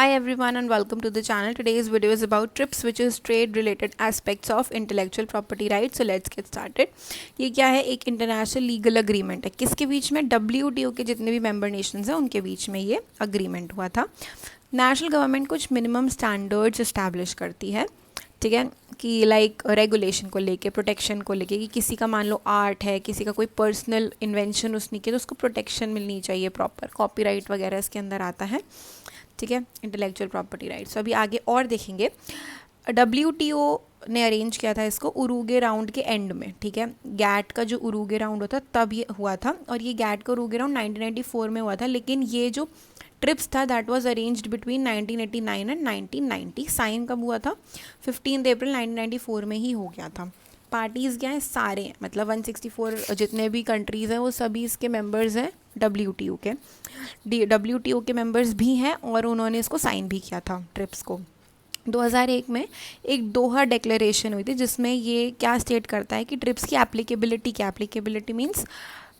Hi everyone and welcome to the channel. Today's video is about TRIPS, which is trade related aspects of intellectual property rights. So let's get started. ये क्या है? एक international legal agreement है. किसके बीच में? WTO के जितने भी मेंबर नेशंस हैं उनके बीच में ये अग्रीमेंट हुआ था. नेशनल गवर्नमेंट कुछ मिनिमम स्टैंडर्ड्स इस्टेब्लिश करती है, ठीक है, कि लाइक रेगुलेशन को लेके, प्रोटेक्शन को लेके, कि किसी का मान लो आर्ट है, किसी का कोई पर्सनल इन्वेंशन उसने किया तो उसको प्रोटेक्शन मिलनी चाहिए प्रॉपर. कॉपीराइट वगैरह इसके अंदर आता है, ठीक है, इंटेलेक्चुअल प्रॉपर्टी राइट्स. अभी आगे और देखेंगे. WTO ने अरेंज किया था इसको उरुगे राउंड के एंड में, ठीक है. गैट का जो उरुगे राउंड होता तब ये हुआ था, और ये गैट का उरुगे राउंड 1994 में हुआ था. लेकिन ये जो ट्रिप्स था that was arranged between 1989 and 1990. Sign कब हुआ था? 15 अप्रैल 1994 में ही हो गया था. पार्टीज़ क्या हैं? सारे हैं, मतलब 164 जितने भी कंट्रीज़ हैं वो सभी इसके मेंबर्स हैं WTO के. WTO के मेंबर्स भी हैं और उन्होंने इसको साइन भी किया था ट्रिप्स को. 2001 में एक दोहा डिक्लेरेशन हुई थी जिसमें ये क्या स्टेट करता है कि ट्रिप्स की एप्लीकेबिलिटी, क्या एप्लीकेबिलिटी मीन्स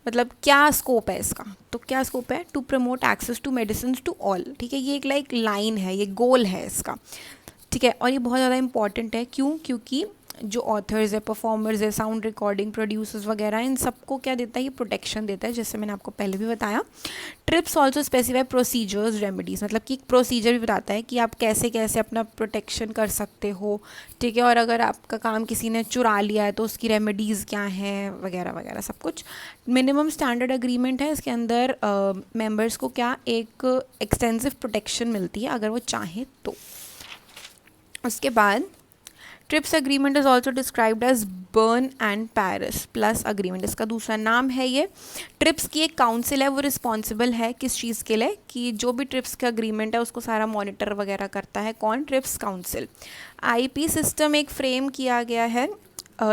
मतलब क्या स्कोप है इसका. तो क्या स्कोप है? To promote access to medicine to all, ठीक है. ये एक लाइक लाइन है, ये गोल है इसका, ठीक है. और ये बहुत ज़्यादा इंपॉर्टेंट है. क्यों? क्योंकि जो ऑथर्स है, परफॉर्मर्स है, साउंड रिकॉर्डिंग प्रोड्यूसर्स वगैरह, इन सबको क्या देता है? ये प्रोटेक्शन देता है, जैसे मैंने आपको पहले भी बताया. Trips also specify procedures, remedies, मतलब कि प्रोसीजर भी बताता है कि आप कैसे कैसे अपना प्रोटेक्शन कर सकते हो, ठीक है. और अगर आपका काम किसी ने चुरा लिया है तो उसकी रेमेडीज़ क्या हैं वगैरह वगैरह सब कुछ. मिनिमम स्टैंडर्ड अग्रीमेंट है. इसके अंदर मेंबर्स को क्या एक एक्सटेंसिव प्रोटेक्शन मिलती है अगर वो चाहें तो. उसके बाद TRIPS agreement is also described as Berne and Paris plus agreement. इसका दूसरा नाम है ये. ट्रिप्स की एक काउंसिल है, वो रिस्पॉन्सिबल है किस चीज़ के लिए? कि जो भी ट्रिप्स का अग्रीमेंट है उसको सारा मॉनिटर वगैरह करता है. कौन? TRIPS council. IP सिस्टम एक फ्रेम किया गया है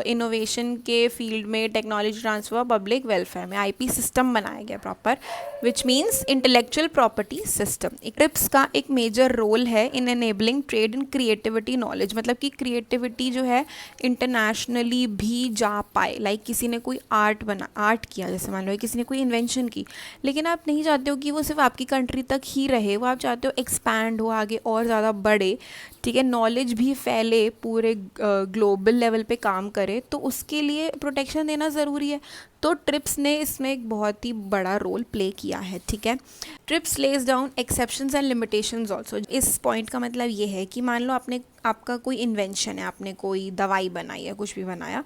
इनोवेशन के फील्ड में, टेक्नोलॉजी ट्रांसफ़र, पब्लिक वेलफेयर में. IP सिस्टम बनाया गया proper, which means intellectual property system. TRIPS का एक मेजर रोल है in enabling trade in creativity knowledge, मतलब कि क्रिएटिविटी जो है इंटरनेशनली भी जा पाए. लाइक किसी ने कोई आर्ट किया, जैसे मान लो किसी ने कोई इन्वेंशन की, लेकिन आप नहीं चाहते हो कि वो सिर्फ आपकी कंट्री तक ही रहे, वो आप चाहते हो एक्सपैंड हो, आगे और ज़्यादा बढ़े, ठीक है, नॉलेज भी फैले, पूरे ग्लोबल लेवल पे काम करे, तो उसके लिए प्रोटेक्शन देना ज़रूरी है. तो ट्रिप्स ने इसमें एक बहुत ही बड़ा रोल प्ले किया है, ठीक है. Trips lays down exceptions and limitations also. इस पॉइंट का मतलब ये है कि मान लो आपका कोई इन्वेंशन है, आपने कोई दवाई बनाई है, कुछ भी बनाया.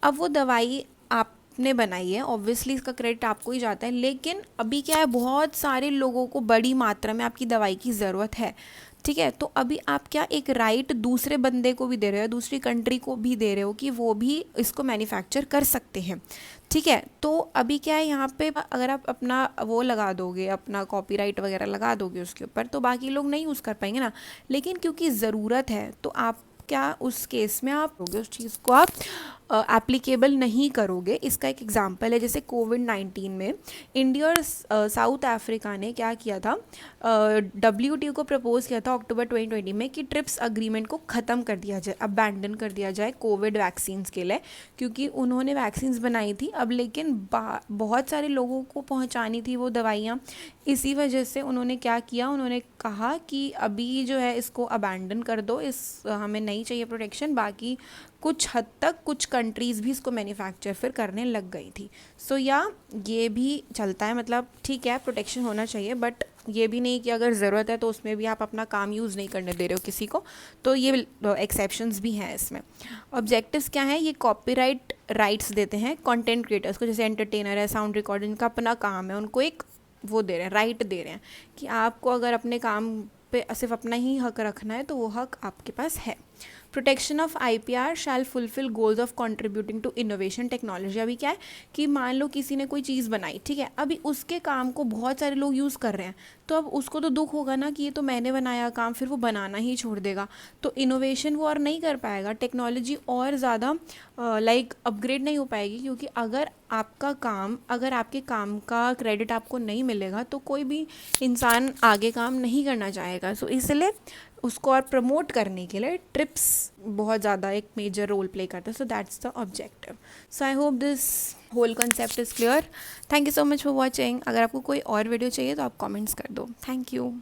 अब वो दवाई आपने बनाई है, ऑब्वियसली इसका क्रेडिट आपको ही जाता है. लेकिन अभी क्या है, बहुत सारे लोगों को बड़ी मात्रा में आपकी दवाई की ज़रूरत है, ठीक है. तो अभी आप क्या एक राइट दूसरे बंदे को भी दे रहे हो, दूसरी कंट्री को भी दे रहे हो कि वो भी इसको मैन्युफैक्चर कर सकते हैं, ठीक है. तो अभी क्या है, यहाँ पे अगर आप अपना वो लगा दोगे, अपना कॉपीराइट वगैरह लगा दोगे उसके ऊपर, तो बाकी लोग नहीं यूज़ कर पाएंगे ना. लेकिन क्योंकि ज़रूरत है तो आप क्या उस केस में आप उस चीज़ को आप एप्लीकेबल नहीं करोगे. इसका एक एग्जांपल है, जैसे कोविड-19 में इंडिया और साउथ अफ्रीका ने क्या किया था, WTO को प्रपोज किया था अक्टूबर 2020 में कि ट्रिप्स अग्रीमेंट को ख़त्म कर दिया जाए, अबैंडन कर दिया जाए कोविड वैक्सीन्स के लिए, क्योंकि उन्होंने वैक्सीन्स बनाई थी अब, लेकिन बहुत सारे लोगों को पहुंचानी थी वो दवाइयाँ. इसी वजह से उन्होंने क्या किया, उन्होंने कहा कि अभी जो है इसको अबैंडन कर दो, हमें नहीं चाहिए प्रोटेक्शन. बाकी कुछ हद तक कुछ कंट्रीज़ भी इसको मैन्युफैक्चर फिर करने लग गई थी. सो ये भी चलता है, मतलब ठीक है प्रोटेक्शन होना चाहिए, बट ये भी नहीं कि अगर ज़रूरत है तो उसमें भी आप अपना काम यूज़ नहीं करने दे रहे हो किसी को. तो ये एक्सेप्शंस भी हैं इसमें. ऑब्जेक्टिव्स क्या हैं? ये कॉपीराइट राइट्स देते हैं कंटेंट क्रिएटर्स को, जैसे एंटरटेनर है, साउंड रिकॉर्डिंग का अपना काम है, उनको एक वो दे रहे हैं, राइट दे रहे हैं कि आपको अगर अपने काम पे सिर्फ अपना ही हक रखना है तो वो हक आपके पास है. Protection of IPR shall fulfil goals of contributing to innovation technology. अभी क्या है कि मान लो किसी ने कोई चीज़ बनाई, ठीक है, अभी उसके काम को बहुत सारे लोग यूज़ कर रहे हैं, तो अब उसको तो दुख होगा ना कि ये तो मैंने बनाया काम, फिर वो बनाना ही छोड़ देगा. तो इनोवेशन वो और नहीं कर पाएगा, टेक्नोलॉजी और ज़्यादा लाइक अपग्रेड नहीं हो पाएगी, क्योंकि अगर आपके काम का क्रेडिट आपको नहीं मिलेगा तो कोई भी इंसान आगे काम नहीं करना चाहेगा. सो इसलिए उसको और प्रमोट करने के लिए ट्रिप्स बहुत ज़्यादा एक मेजर रोल प्ले करता है. So that's the objective. So I hope this whole concept is clear. Thank you so much for watching. अगर आपको कोई और वीडियो चाहिए तो आप कमेंट्स कर दो. Thank you.